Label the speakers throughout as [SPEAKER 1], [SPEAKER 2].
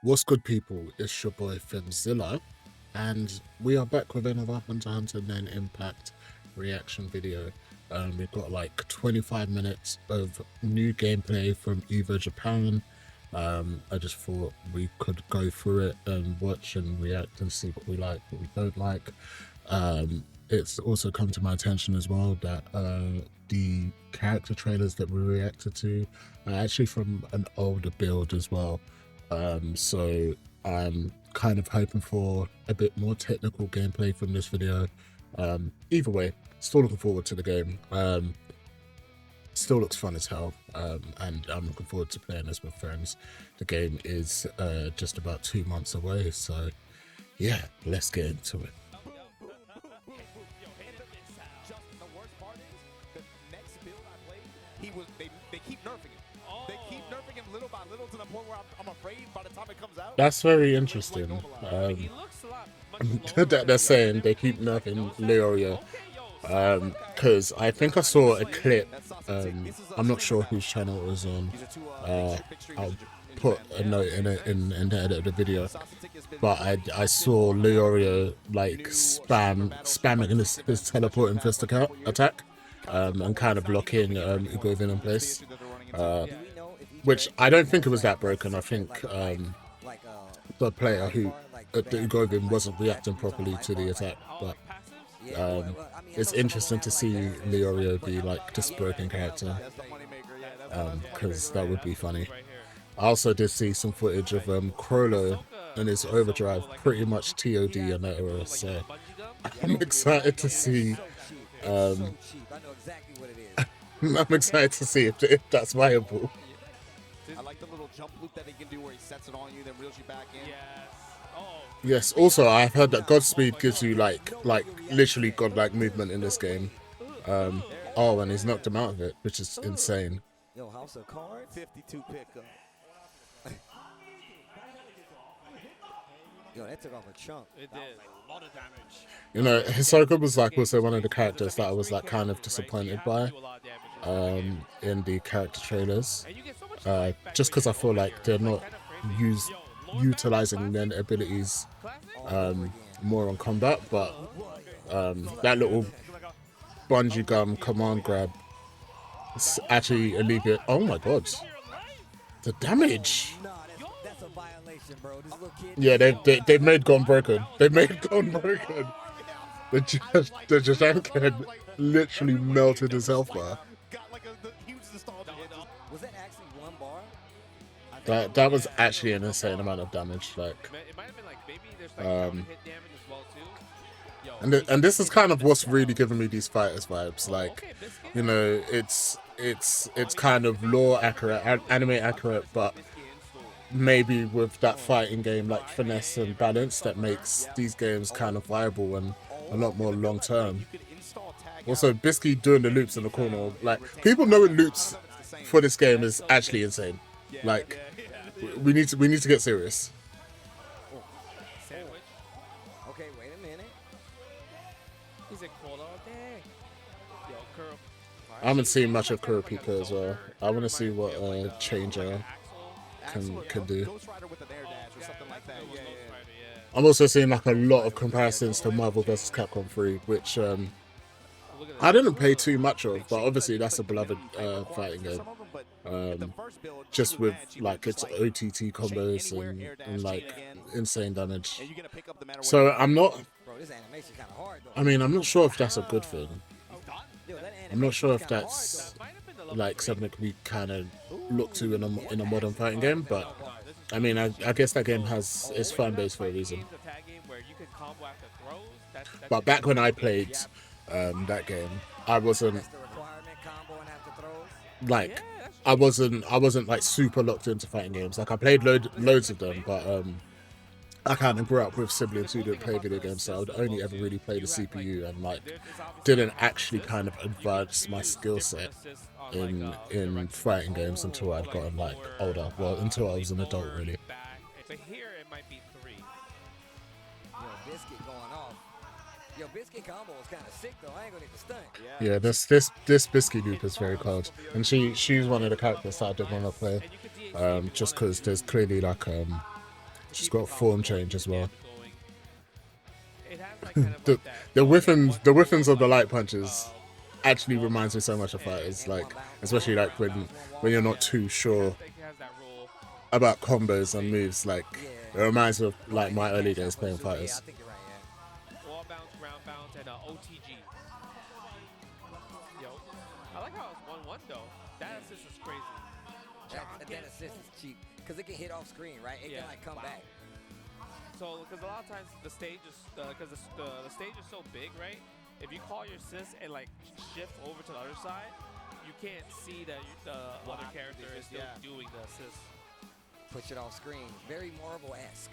[SPEAKER 1] What's good, people? It's your boy Femzilla, and we are back with another Hunter x Hunter Nenximpact reaction video. We've got like 25 minutes of new gameplay from Evo Japan. I just thought we could go through it and watch and react and see what we like, what we don't like. It's also come to my attention as well that the character trailers that we reacted to are actually from an older build as well. So I'm kind of hoping for a bit more technical gameplay from this video. Either way, still looking forward to the game. Still looks fun as hell, and I'm looking forward to playing this with friends. The game is just about 2 months away, so yeah, let's get into it.
[SPEAKER 2] They keep nerfing him. They keep nerfing him little by little to the point where I'm afraid by the time it comes out.
[SPEAKER 1] That's very interesting. That they're saying they keep nerfing Leorio. Because I think I saw a clip. I'm not sure whose channel it was on. I'll put a note in it in the edit of the video. But I saw Leorio like spamming his teleporting fist attack, and kind of blocking Ugovin in place. Which I don't think it was that broken. I think the player who the Ugovin wasn't reacting properly to the attack, but it's interesting to see Leorio be like this broken character, because that would be funny. I also did see some footage of Crollo and his overdrive pretty much TOD in that era, so I'm excited to see I'm excited to see if that's viable.
[SPEAKER 2] I like the little jump loop that he can do where he sets it on you, then reels you back in.
[SPEAKER 1] Yes, also I've heard that Godspeed gives you like literally godlike movement in this game. Oh, and he's knocked him out of it, which is insane.
[SPEAKER 2] Yo, House of Cards, 52 pickup. Yo, that took off a chunk. It did. A lot of damage.
[SPEAKER 1] You know, Hisoka was like also one of the characters that I was like kind of disappointed by in the character trailers. Just because I feel like they're not utilizing their abilities more on combat, but that little bungee gum command grab actually alleviate. Oh my god, the damage! Yeah, they've made Gone broken. They've made Gone broken. The Jajanken literally melted his health bar.
[SPEAKER 2] Was that actually one bar?
[SPEAKER 1] That was actually an insane amount of damage. Like,
[SPEAKER 3] it might have been like maybe there's like hit damage as well too.
[SPEAKER 1] And this is kind of what's really giving me these fighters vibes. Like, you know, it's kind of lore accurate, anime accurate, but maybe with that fighting game like finesse and balance that makes these games kind of viable and a lot more long term. Also, Bisky doing the loops in the corner, like people knowing loops for this game is actually insane. Like, we need to get serious.
[SPEAKER 2] Sandwich. Okay, wait a minute.
[SPEAKER 3] He's a cold all day. Yo, curl.
[SPEAKER 1] I haven't seen much of Kurapika as well. I want to see what Changer can do. I'm also seeing like a lot of comparisons to Marvel vs. Capcom 3, which I didn't pay too much of, but obviously that's a beloved fighting game. Just with like its OTT combos and like insane damage. So I'm not. I mean, I'm not sure if that's a good thing. I'm not sure if that's like something we kind of look to in a modern fighting game, but I mean, I guess that game has its fan base for a reason. But back when I played that game, I wasn't like I wasn't like super locked into fighting games. Like I played loads of them, but I kind of grew up with siblings who didn't play video games, so I would only ever really play the CPU and like didn't actually kind of advance my skill set in fighting games until I'd gotten like older. Well, until I was an adult, really.
[SPEAKER 3] But here it might be 3.
[SPEAKER 2] Yo, Biscuit going off. Yo, Biscuit combo is kind of sick though. I ain't gonna need to stunt.
[SPEAKER 1] Yeah, this Bisky loop is very cold, and she's one of the characters that I did want to play, just because there's clearly like She's got form change as well.
[SPEAKER 3] It has like kind of
[SPEAKER 1] The
[SPEAKER 3] like that.
[SPEAKER 1] the whiffins of the light punches actually reminds me so much of fighters, like especially like when you're not too sure
[SPEAKER 3] It has that roll.
[SPEAKER 1] about combos and moves. Like it reminds me of like my early days playing
[SPEAKER 2] Yeah, I
[SPEAKER 1] fighters.
[SPEAKER 2] think you're right, yeah.
[SPEAKER 3] Wall bounce, ground bounce, and OTG. Yo, I like how it's 1-1 though. That assist is crazy.
[SPEAKER 2] That assist is cheap because it can hit off screen, right? It can like come back.
[SPEAKER 3] So, because a lot of times the stage is, because the stage is so big, right? If you call your assist and like shift over to the other side, you can't see that the other character is still doing the assist.
[SPEAKER 2] Push it off screen. Very Marvel-esque.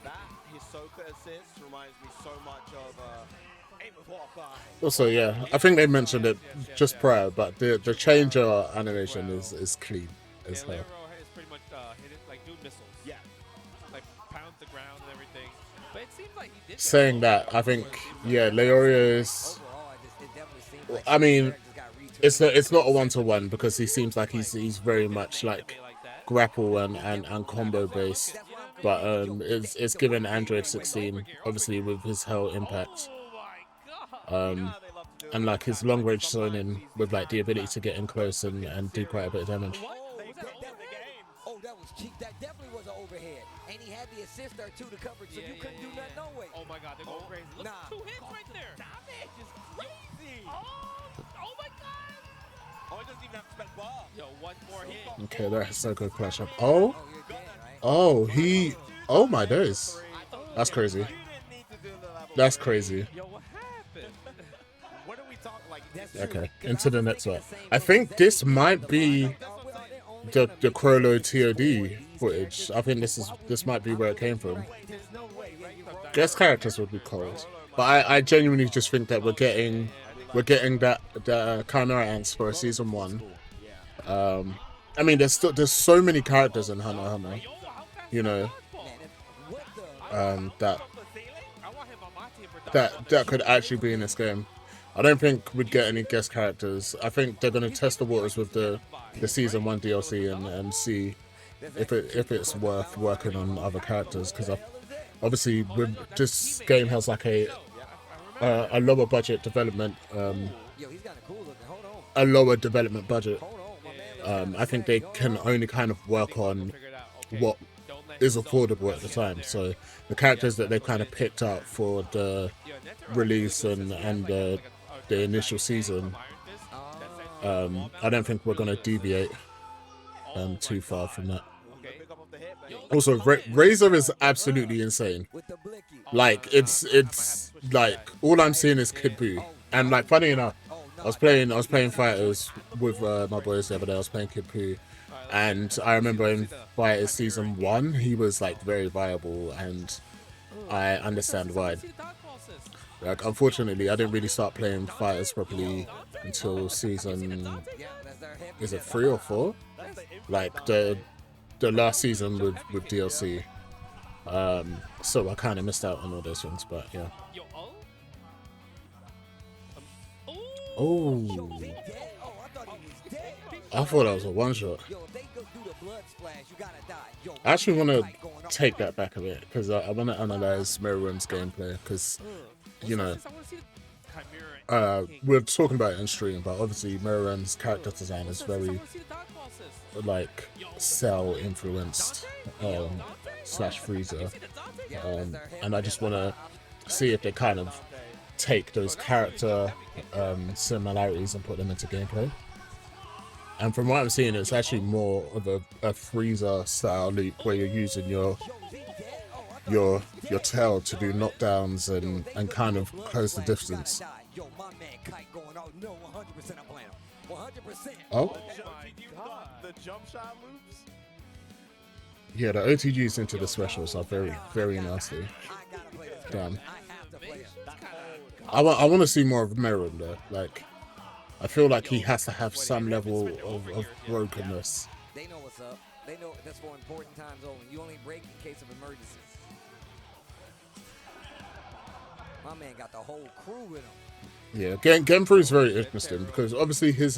[SPEAKER 4] That Hisoka assist reminds me so much of Amos Walker.
[SPEAKER 1] Also, yeah, I think they mentioned it just prior, but the changer animation is clean as
[SPEAKER 3] Yeah,
[SPEAKER 1] hell.
[SPEAKER 3] Lero is pretty much hit it like doing missiles.
[SPEAKER 4] Yeah.
[SPEAKER 3] Like pound the ground and everything. But it seems like he did
[SPEAKER 1] Saying that, I think Leorio is.
[SPEAKER 2] Overall, it definitely seems like
[SPEAKER 1] I mean,
[SPEAKER 2] characters got retweaked.
[SPEAKER 1] it's not a 1-to-1 because he seems like he's very much like grapple and combo based, but it's given Android 16 obviously with his hell impact, and like his long range zoning with like the ability to get in close and do quite a bit of damage.
[SPEAKER 2] Oh, that was cheap. That definitely was an overhead. And he had the assist there too to cover it, so you couldn't do nothing no way.
[SPEAKER 3] Oh my god, they're going crazy. Look,
[SPEAKER 2] Nah.
[SPEAKER 3] 2 hits right there.
[SPEAKER 4] Damage is crazy.
[SPEAKER 3] Oh my god.
[SPEAKER 4] Oh, he doesn't even have to spend bar.
[SPEAKER 3] Yo, one more hit.
[SPEAKER 1] Okay, that's so good clash up.
[SPEAKER 2] Oh, you're dead, right?
[SPEAKER 1] Oh my days, that's crazy.
[SPEAKER 4] You didn't need to do the level.
[SPEAKER 1] That's crazy.
[SPEAKER 3] Yo, what happened?
[SPEAKER 4] What are we talking like?
[SPEAKER 2] That's
[SPEAKER 4] This
[SPEAKER 2] true.
[SPEAKER 1] Okay,
[SPEAKER 2] 'Cause
[SPEAKER 1] into
[SPEAKER 2] I
[SPEAKER 1] the
[SPEAKER 2] was
[SPEAKER 1] next
[SPEAKER 2] thinking
[SPEAKER 1] one.
[SPEAKER 2] the same
[SPEAKER 1] I
[SPEAKER 2] thing.
[SPEAKER 1] think this might be the Crollo TOD
[SPEAKER 2] These
[SPEAKER 1] footage. I think this might be where it came from.
[SPEAKER 4] There's no way, right?
[SPEAKER 1] Guest characters would be cold, but I genuinely just think that we're getting that the Chimera Ants for a season 1. I mean, there's so many characters in Hunter x Hunter, you know, that
[SPEAKER 3] I want him on my team for
[SPEAKER 1] that could actually be in this game. I don't think we'd get any guest characters. I think they're gonna test the waters with the season 1 DLC and see if it's worth working on other characters, because obviously with this game has like a lower budget development
[SPEAKER 2] Yo, he's kind of cool looking. Hold on.
[SPEAKER 1] a lower development budget.
[SPEAKER 2] Hold on, my man.
[SPEAKER 1] I think they can only kind of work on what is affordable at the time. So the characters that they've kind of picked out for the release and the initial season, I don't think we're going to deviate too far from that. Also, Razor is absolutely insane.
[SPEAKER 2] With the blicky.
[SPEAKER 1] Like it's like all I'm seeing is Kid Buu, and like funny enough, I was playing fighters with my boys the other day. I was playing Kid Buu, and I remember in Fighters season 1 he was like very viable, and I understand why. Like unfortunately, I didn't really start playing fighters properly until season, is it 3 or 4? Like the last season with DLC. So I kind of missed out on all those things, but yeah. Oh, I thought that was a one shot. I actually want to take that back a bit because I want to analyze Mirrorum's gameplay, because you know, we're talking about it in stream, but obviously Mirrorum's character design is very like Cell influenced slash Freezer, and I just want to see if they kind of take those character similarities and put them into gameplay. And from what I'm seeing, it's actually more of a Freezer style loop where you're using your tail to do knockdowns and kind of close the distance. Oh,
[SPEAKER 4] The jump shot loops.
[SPEAKER 1] yeah, the OTGs into the specials are very, very nasty. Damn. I want to see more of Meron though. Like, I feel like he has to have some level of brokenness.
[SPEAKER 2] They know what's up. They know that's for important times only. You only break in case of emergencies. My man got the whole crew with him.
[SPEAKER 1] Yeah, Genpru is very interesting because obviously his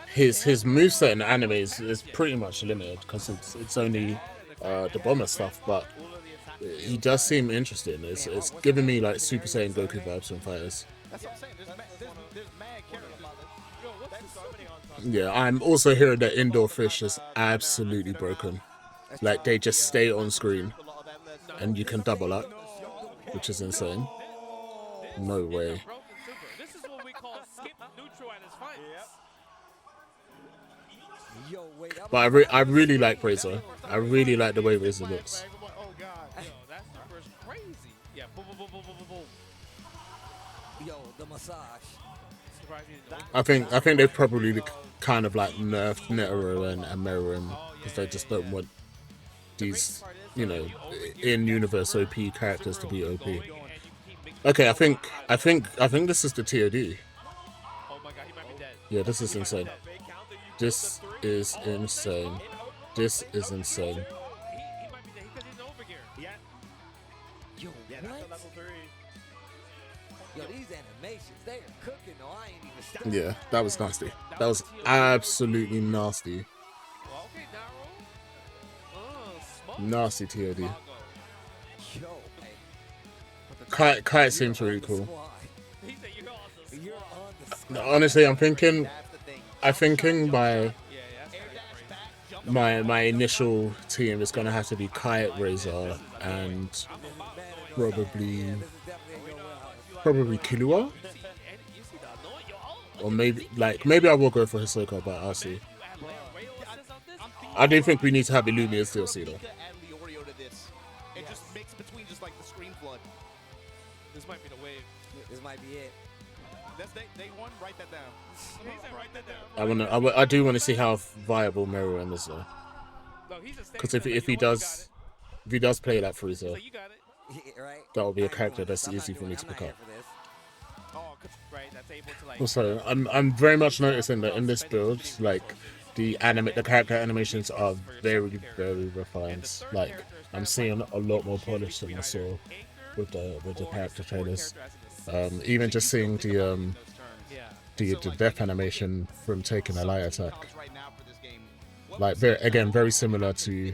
[SPEAKER 1] moveset in anime is pretty much limited because it's only the bomber stuff, but he does seem interesting. It's giving me like Super Saiyan Goku vibes from Fighters.
[SPEAKER 4] That's what I'm saying. There's mad characters.
[SPEAKER 1] Yeah, I'm also hearing that indoor fish is absolutely broken. Like they just stay on screen, and you can double up, which is insane. No way.
[SPEAKER 3] This is what we call skip neutral at its finest.
[SPEAKER 2] Yo, wait,
[SPEAKER 1] But I really like Razor. I really like the way Razor looks.
[SPEAKER 4] Oh god.
[SPEAKER 3] Yo, that super is crazy. Yeah, boom, boom, boom, boom, boom, boom, boom.
[SPEAKER 2] yo, the massage.
[SPEAKER 3] Surprised you didn't know.
[SPEAKER 1] I think they've probably kind of like nerfed Netero and Meruem because they just don't want these, you know, in-universe OP characters to be OP. Okay, I think this is the TOD.
[SPEAKER 3] Oh my god, he might be dead.
[SPEAKER 1] Yeah, this is insane. This is insane. This is insane.
[SPEAKER 3] He might be dead because he's over here.
[SPEAKER 4] Yeah.
[SPEAKER 2] Yo,
[SPEAKER 4] Yeah,
[SPEAKER 2] what?
[SPEAKER 4] that's a level 3.
[SPEAKER 2] Yo, these animations, they are cooking though. I ain't even started.
[SPEAKER 1] Yeah, that was nasty. That was absolutely nasty.
[SPEAKER 3] Well, okay, Naro. Smoke.
[SPEAKER 1] Nasty TOD.
[SPEAKER 3] Mago.
[SPEAKER 2] Yo, hey,
[SPEAKER 1] Kite seems really cool.
[SPEAKER 2] squad.
[SPEAKER 3] He said you're on the
[SPEAKER 2] You're
[SPEAKER 3] squad.
[SPEAKER 2] on the squad.
[SPEAKER 1] No, honestly, I'm thinking my
[SPEAKER 3] Yeah, that's crazy.
[SPEAKER 1] my initial team is gonna have to be Kite, Razor, and probably Killua, or maybe I will go for Hisoka, but I'll see. I do think we need to have Illumi as DLC though.
[SPEAKER 4] Add Leorio to this. It just mix between just like the screen flood.
[SPEAKER 3] This might be the wave.
[SPEAKER 2] This might be it.
[SPEAKER 4] That's day one. Write that down.
[SPEAKER 3] He said write that down.
[SPEAKER 1] I do want to see how viable Meruem is though,
[SPEAKER 3] No, he's a
[SPEAKER 1] because if he does play like Frieza,
[SPEAKER 3] So you got it.
[SPEAKER 2] Yeah, right?
[SPEAKER 1] that will be
[SPEAKER 2] I
[SPEAKER 1] a
[SPEAKER 2] ain't
[SPEAKER 1] character
[SPEAKER 2] doing
[SPEAKER 1] that's
[SPEAKER 2] this. I'm not
[SPEAKER 1] easy for
[SPEAKER 2] doing
[SPEAKER 1] me
[SPEAKER 2] it.
[SPEAKER 1] to
[SPEAKER 2] I'm
[SPEAKER 1] pick
[SPEAKER 2] not
[SPEAKER 1] up.
[SPEAKER 2] here for this.
[SPEAKER 3] Oh, right. That's able to like.
[SPEAKER 1] Also, I'm very much noticing that in this build, like the character animations are very refined. Like I'm seeing a lot more polish than I saw with the character trailers. Even just seeing the death animation from taking a light attack, like very similar to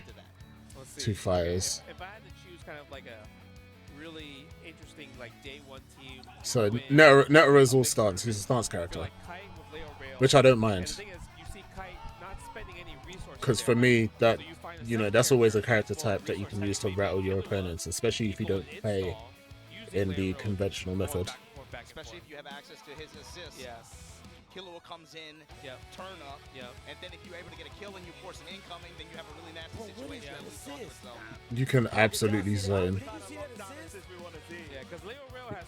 [SPEAKER 1] Fires.
[SPEAKER 3] If I had to choose kind of like a really interesting like day one team.
[SPEAKER 1] So Netero's all stance. He's a stance character,
[SPEAKER 3] Like Kite with Leo Rail.
[SPEAKER 1] which I don't
[SPEAKER 3] And the
[SPEAKER 1] mind,
[SPEAKER 3] thing is, you see Kite not spending any resources.
[SPEAKER 1] because for me that, you know, that's always a character type that you can use to rattle your opponents, especially if you don't play in the conventional method.
[SPEAKER 4] Especially if you have access to his assists.
[SPEAKER 3] Yes.
[SPEAKER 4] Killua comes in,
[SPEAKER 3] Yep.
[SPEAKER 4] turn up,
[SPEAKER 3] Yep.
[SPEAKER 4] and then if you're able to get a kill and you force an incoming, then you have a really nasty
[SPEAKER 2] Bro, what is
[SPEAKER 4] situation
[SPEAKER 2] that
[SPEAKER 4] that leads onto
[SPEAKER 2] assist?
[SPEAKER 4] itself.
[SPEAKER 1] You can absolutely zone.
[SPEAKER 2] Did you see that assist?
[SPEAKER 3] Yeah, because Leo Rail has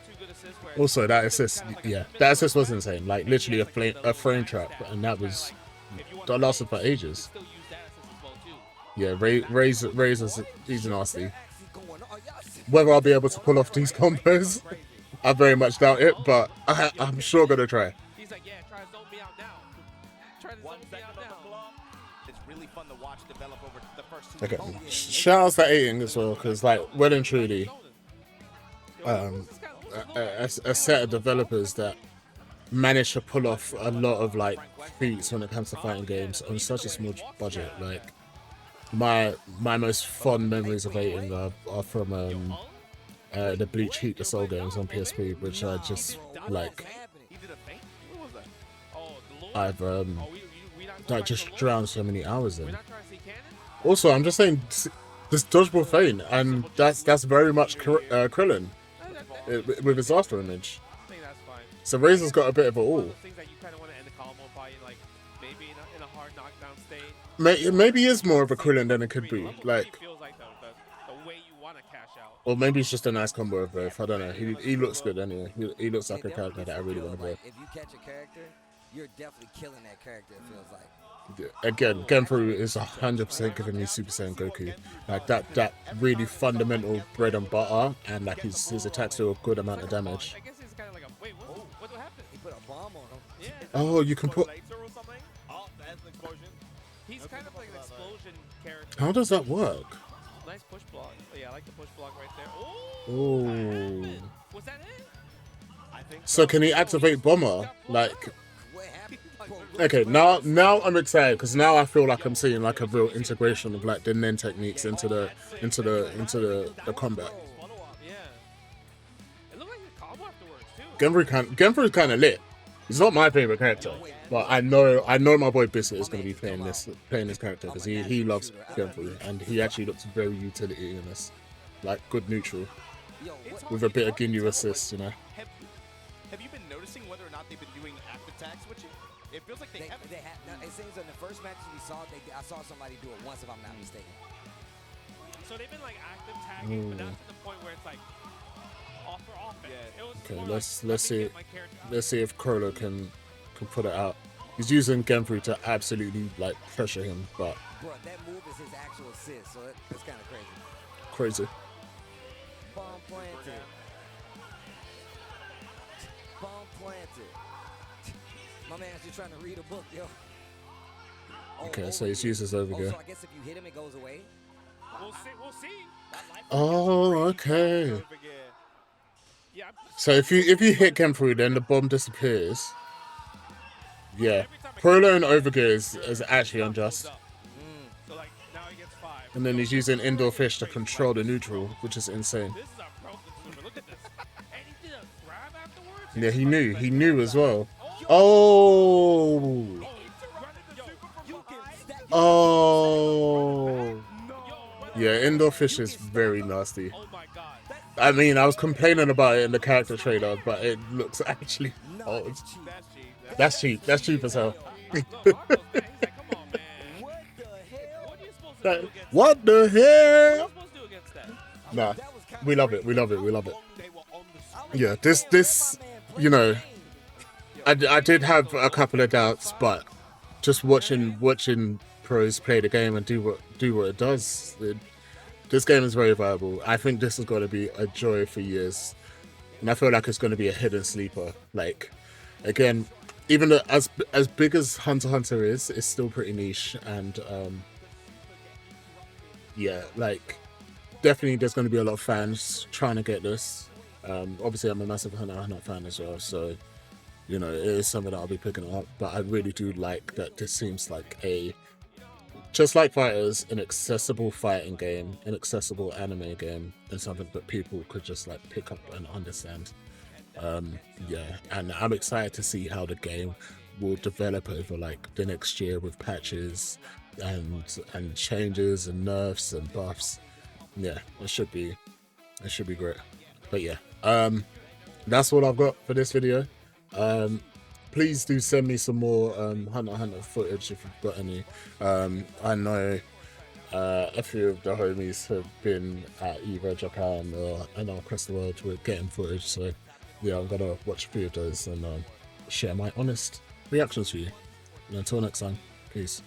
[SPEAKER 3] two good assists. Where
[SPEAKER 1] Also, that assist, yeah, that assist was insane. Like literally a frame trap, and that was that lasted for ages.
[SPEAKER 3] Still use that assist as well too.
[SPEAKER 1] Yeah, Razor's he's nasty.
[SPEAKER 2] Actually going on. Y'all see-
[SPEAKER 1] Whether I'll be able to pull off these combos, I very much doubt it, but I'm sure gonna try.
[SPEAKER 3] He's like, yeah, try to zone me out now. Try to zone me out now.
[SPEAKER 4] It's really fun to watch develop over the first two
[SPEAKER 1] Okay,
[SPEAKER 4] games.
[SPEAKER 1] shout outs to Ating as well, because like well and truly, a set of developers that managed to pull off a lot of like feats when it comes to fighting games on such a small budget. Like my most fond memories of Ating are from the Bleach Heat the Soul games on PSP, which I just like
[SPEAKER 3] He did a feint? What was that? Oh, the Lord.
[SPEAKER 1] I've
[SPEAKER 3] Oh, we not going
[SPEAKER 1] like just drowned so many hours
[SPEAKER 3] We're
[SPEAKER 1] in.
[SPEAKER 3] not trying to see cannon?
[SPEAKER 1] Also, I'm just saying this dodgeball feint, and that's very much Krillin with his after image.
[SPEAKER 3] I think that's fine.
[SPEAKER 1] So Razor's got a bit of a
[SPEAKER 3] One
[SPEAKER 1] all.
[SPEAKER 3] of those things that you kind of want to end the column on by, like, maybe in a hard knockdown state.
[SPEAKER 1] Maybe he is more of a Krillin than it could be.
[SPEAKER 3] What
[SPEAKER 1] Like,
[SPEAKER 3] he feels like the way you want to cash out.
[SPEAKER 1] or maybe it's just a nice combo of both. I don't know. He looks good anyway. He looks like a
[SPEAKER 2] It
[SPEAKER 1] character that I really
[SPEAKER 2] definitely
[SPEAKER 1] want to
[SPEAKER 2] feels
[SPEAKER 1] play.
[SPEAKER 2] like if you catch a character, you're definitely killing that character, it feels like.
[SPEAKER 1] Again, Genpru is 100% giving me Super Saiyan Goku. Like that really fundamental bread and butter, and like his attacks do a good amount of damage.
[SPEAKER 3] I guess it's kind of like a, wait, what happened?
[SPEAKER 2] He put a bomb on him.
[SPEAKER 3] Yeah.
[SPEAKER 1] Oh, you can put.
[SPEAKER 4] Oh, that's an explosion.
[SPEAKER 3] He's kind of like an explosion character.
[SPEAKER 1] How does that work?
[SPEAKER 3] Nice push block. Oh, yeah, I like the push block right there. Oh!
[SPEAKER 1] Oh.
[SPEAKER 3] Was that it?
[SPEAKER 4] I think
[SPEAKER 1] So can he activate Bomber? Like,
[SPEAKER 2] What happened?
[SPEAKER 1] Okay, now I'm excited because now I feel like I'm seeing like a real integration of like the Nen techniques into the combat.
[SPEAKER 3] Follow-up, yeah. It looked like a combo afterwards, too.
[SPEAKER 1] Genfu's kind of lit. He's not my favorite character, but I know my boy Biscuit is going to be playing this character because he loves Genfu and he actually looks very utility in this, like good neutral with a bit of Ginyu assist, you know.
[SPEAKER 4] Have you been noticing whether or not they've been doing active tag switching? It feels like they haven't.
[SPEAKER 2] It seems in the first matches we saw, I saw somebody do it once, if I'm not mistaken.
[SPEAKER 3] So they've been like active tagging, but that's to the point where it's like off for offense.
[SPEAKER 4] Yeah.
[SPEAKER 3] It was
[SPEAKER 1] Okay,
[SPEAKER 3] more
[SPEAKER 1] let's
[SPEAKER 3] like,
[SPEAKER 1] see.
[SPEAKER 3] let me get my character out.
[SPEAKER 1] Let's see if Crowler can put it out. He's using Genfu to absolutely like pressure him, but
[SPEAKER 2] Bro, that move is his actual assist, so it's kind of crazy.
[SPEAKER 1] crazy.
[SPEAKER 2] Bomb planted. Bomb planted. My man's just trying to read a book, yo.
[SPEAKER 1] Okay, so he's used his overgear.
[SPEAKER 2] So I guess if you hit him, it goes away?
[SPEAKER 3] We'll see.
[SPEAKER 1] Oh, okay.
[SPEAKER 4] Over gear.
[SPEAKER 3] Yeah.
[SPEAKER 1] So if you hit Genfu, then the bomb disappears. Yeah, Crowler and overgear is actually unjust.
[SPEAKER 3] So like now he gets 5.
[SPEAKER 1] And then he's using indoor fish to control the neutral, which is insane.
[SPEAKER 3] This is a broken super. Look at this. And he did a grab afterwards.
[SPEAKER 1] Yeah, he knew as well. Oh, oh, yeah, indoor fish is very nasty.
[SPEAKER 3] Oh my god.
[SPEAKER 1] I mean, I was complaining about it in the character trailer, but it looks actually odd.
[SPEAKER 3] That's cheap.
[SPEAKER 1] That's cheap as hell.
[SPEAKER 3] Look, Marco's back. He's like, come on, man. What are you supposed to do against
[SPEAKER 1] What the hell?
[SPEAKER 3] What are you supposed to do against that?
[SPEAKER 1] Nah, we love it. We love it. We love it. Yeah, this, you know, I did have a couple of doubts, but just watching pros play the game and do what it does. This game is very viable. I think this is going to be a joy for years, and I feel like it's going to be a hidden sleeper. Like, again, even though as big as Hunter x Hunter is, it's still pretty niche, and yeah, like definitely there's going to be a lot of fans trying to get this. Obviously, I'm a massive Hunter x Hunter fan as well, so you know it is something that I'll be picking up. But I really do like that this seems like just like Fighters, an accessible fighting game, an accessible anime game, and something that people could just like pick up and understand. Yeah, and I'm excited to see how the game will develop over like the next year with patches and changes and nerfs and buffs. Yeah, it should be great. But yeah, that's all I've got for this video. Please do send me some more Hunter x Hunter footage if you've got any. I know a few of the homies have been at either Japan or across the world with getting footage, so yeah, I'm gonna watch a few of those and share my honest reactions for you. And until next time, peace.